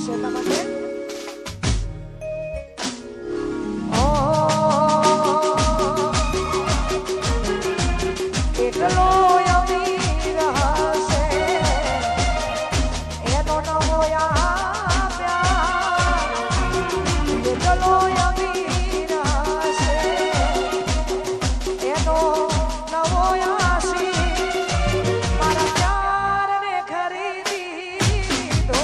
છે તમને એકલો અમીર હશે એનો નવો પ્યાર એકલો અમીર હશે એનો નવો મારા પ્યારને ખરીદી દો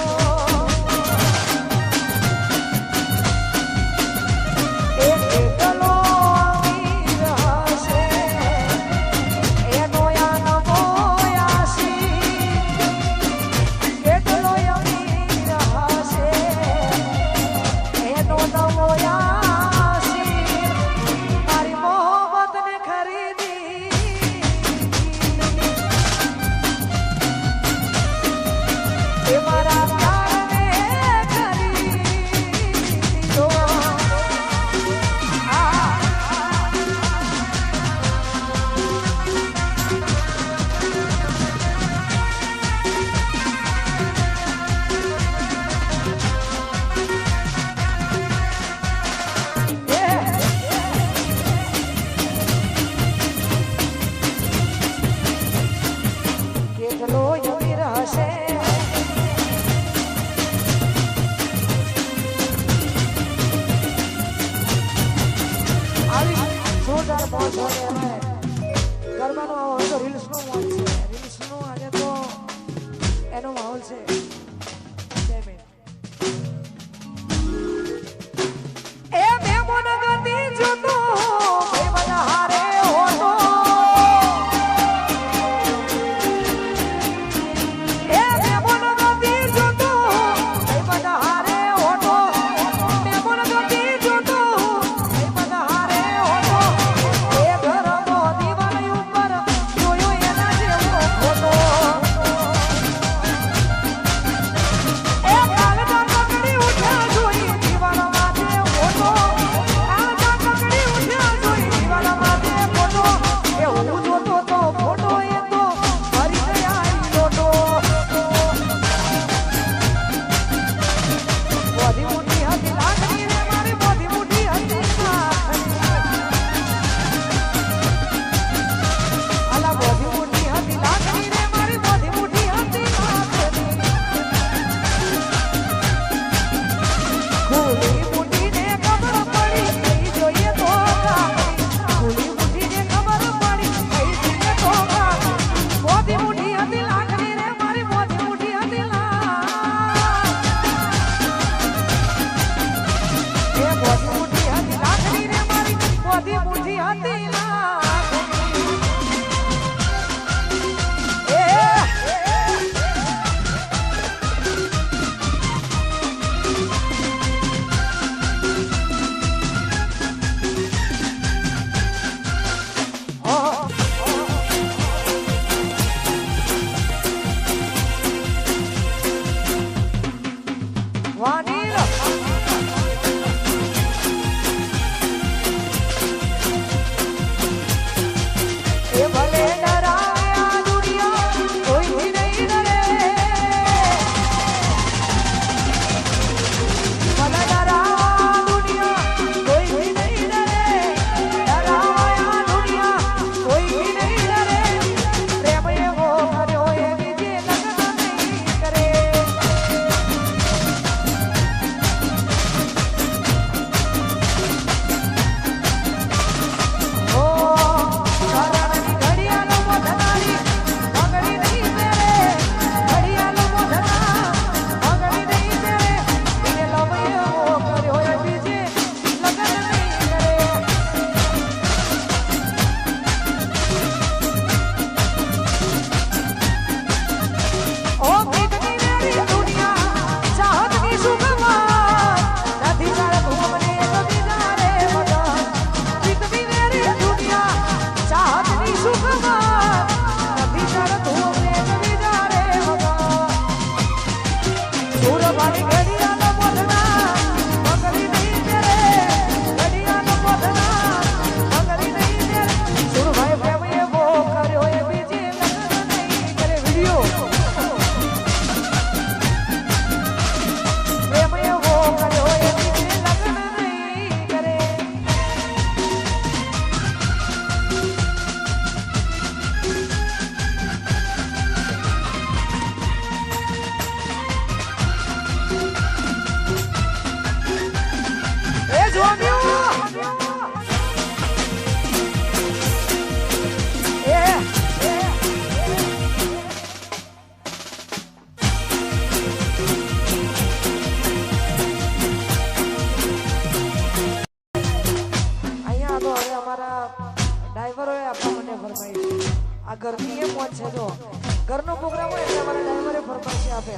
આપે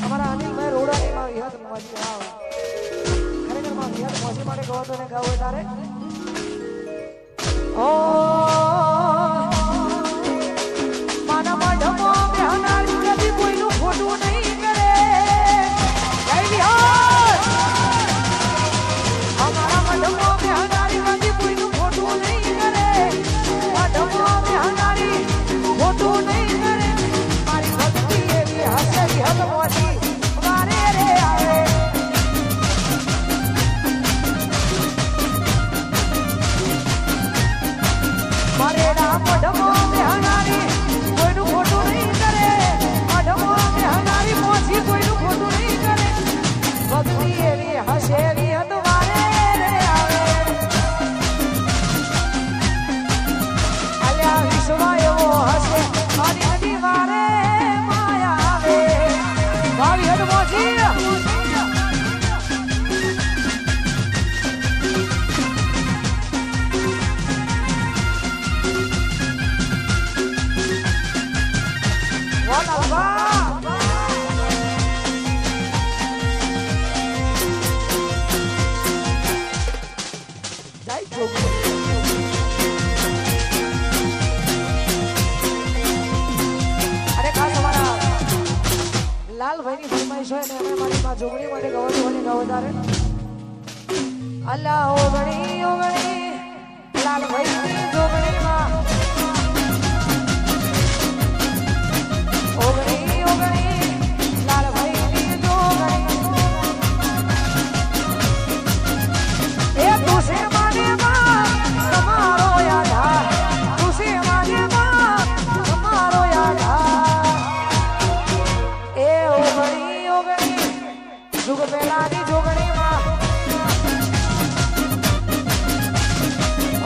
અમારા અનિલભાઈ રોડાની માં વિહત મોજી આવ ખરેખર માં વિહત મોજી માટે કહો તો ને ગાવ તારે ઓ માના મઢમો બેહનારી કદી કોઈનું ખોટું નહીં કરે જય વિહત અમારા મઢમો બેહનારી કદી કોઈનું ખોટું નહીં કરે મઢમો બેહનારી ખોટું નહીં કરે મારી ભક્તિ એવી હશે વિહત મોજી વારે રે આવે મારે રામ મઢમો બેહનારી કોઈનું ખોટું નહીં કરે મઢમો બેહનારી મોજી કોઈનું ખોટું નહીં કરે ભક્તિ એવી હશે વિહત વારે રે આવે અલ્યા વિશ્વ એવો હશે મારી નદી વારે માયા આવે ભાવી હદ મોજી લાલભાઈની ફરમાઈશ હોય ને અમે મારી માં જોગણી માટે ગવડું હોય ગાવ તારે અલ્લાહ ઓગણી ઓગણી લાલભાઈની જોગણીમાં ઓગણી ઓગણી લાલભાઈની જોગણી એ તુસે માને માં તમારો યાદ તુસે માને માં તમારો યાદ એ ઓગણી ઓગણી જુગ પહેલાની જોગણીમાં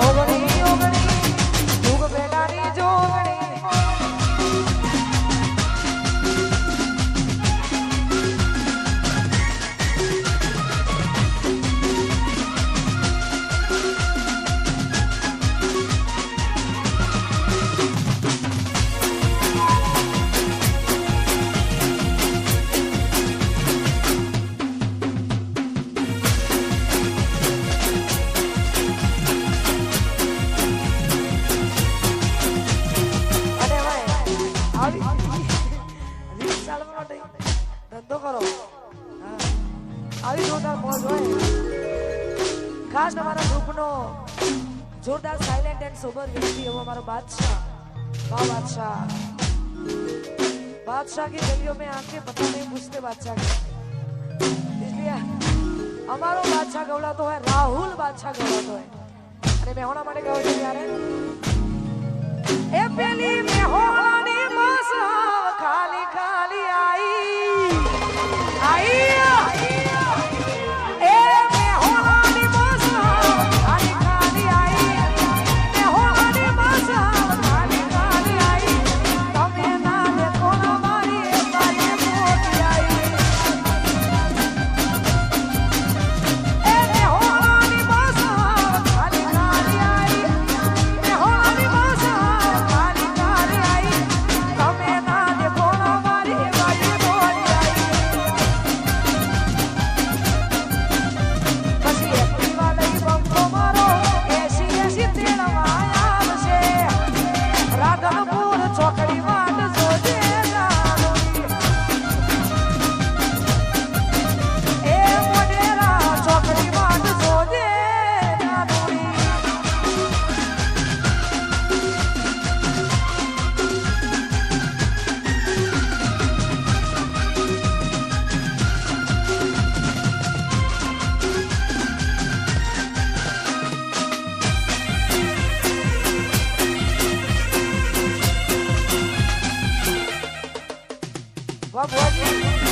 ઓગણી ઓગણી જુગ પહેલાની જોગણી ધંધો કરો આવી જોરદાર મોજ હોય ખાસ તમારા ગ્રુપનો જોરદાર સાયલેન્ટ એન્ડ સોબર વ્યક્તિ એવો हमारा बादशाह बादशाह की गलियों में आके पता नहीं पूछते बादशाह के इसलिए हमारो बादशाह गवड़ातो है राहुल बादशाह गवड़ातो है अरे मैं होना माटे गाव छे यारे ए पेली में होनी मास खाली खाली आई ए मैं होनी मास खाली खाली आई मैं होनी मास खाली खाली आई तमे ना देखो ना मारी ए मारी मोटी आई ए मैं होनी मास खाली खाली आई मैं होनी मास खाली खाली आई तमे ना देखो ना मारी ए मारी मोटी आई પછી એકટીવા લઈ બંકો મારો એસી એસી તેડવા આવશે રાધનપુર ચોકડી વાટ જોજે જાનવી એ મોઢેરા ચોકડી વાટ જોજે જાનવી વાહ ભુવાજી